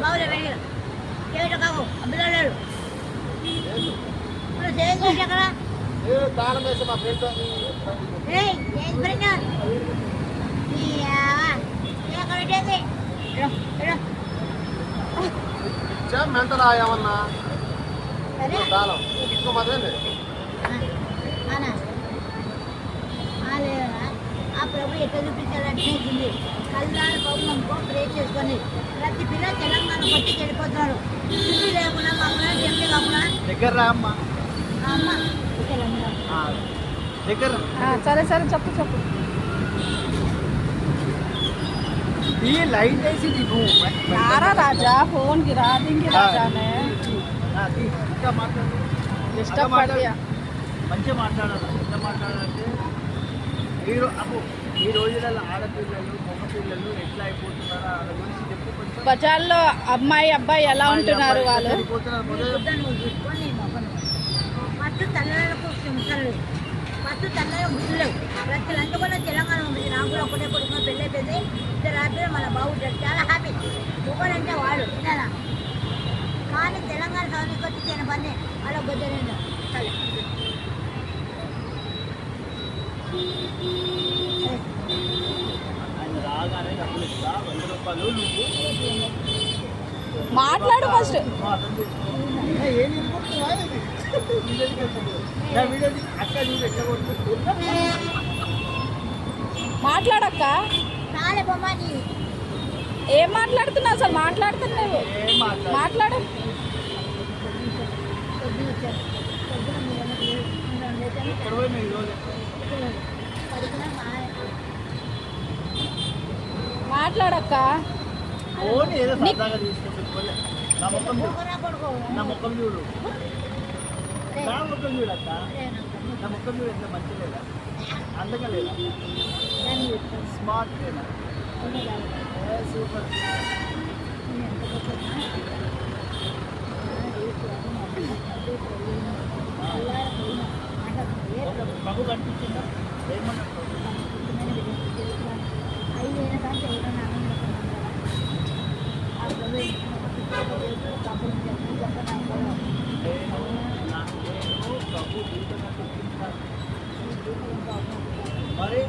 బాబులే వెళ్ళి ఏమిటో కాకు అబ్బులో లేడు మనం చేయించి అక్కడ తాళం వేసి మా ఫ్రెండ్ ఏం ఫ్రెండ్ అక్కడ పెట్టేది మెంటలా ఏమన్నా సరే తాళం ఇంకో మాత్రమే అవునా లేదా ఆ ప్రభు ఎట్లా చూపించాలంటే ఉంది కళ్ళాడు బాబు నమ్మకం ప్రే చేసుకొని ప్రతి పిల్ల తెలంగాణ కొట్టి వెళ్ళిపోతున్నాడు ఇల్లు లేకుండా మమ్మల్ని ఎంపీ కాకుండా దగ్గర రా అమ్మ అమ్మ దగ్గర సరే సరే చెప్పు చెప్పు ఈ లైట్ వేసి దిగు రారా రాజా ఫోన్ కి రా దింగి రాజానే ఇంకా మాట్లాడు డిస్టర్బ్ పడియా మంచిగా మాట్లాడాలి ఎంత మాట్లాడాలంటే ఈ రోజులలో ఆడపిల్లలు మగపిల్లలు ఎట్లా అయిపోతున్నారో వాళ్ళ గురించి చెప్పు కొంచెం బజార్లో అమ్మాయి అబ్బాయి ఎలా ఉంటున్నారు వాళ్ళు ఫస్ట్ తల్లిదండ్రులకు క్షమించలేదు ఫస్ట్ తల్లిదండ్రులు గుర్తులేవు ప్రతి లంచ కూడా తెలంగాణ ఉంది నాకు కూడా ఒకటే కొడుకున్న పెళ్ళి అయిపోయింది ఇద్దరు రాత్రి మన బాగుంటాడు చాలా హ్యాపీ ఒకడంటే వాడు విన్నారా కానీ తెలంగాణ సౌనికి వచ్చి తిన పని అలా గొద్దలేదు సరే మాట్లాడు ఫస్ట్ మాట్లాడక్క చాలే బొమ్మ నీ ఏం మాట్లాడుతున్నావు అసలు మాట్లాడుతున్నావు మాట్లాడు పడుకున్నా మాట్లాడక్క ఏదో సరదాగా తీసుకుంటుంది నా ముఖం చూడు నా ముఖం చూడక్క నా ముఖం చూడు ఎంత మంచి లేదా అందగా లేదా స్మార్ట్ లేదా సూపర్ బాబు కనిపించిందా ఏమన్నా మరి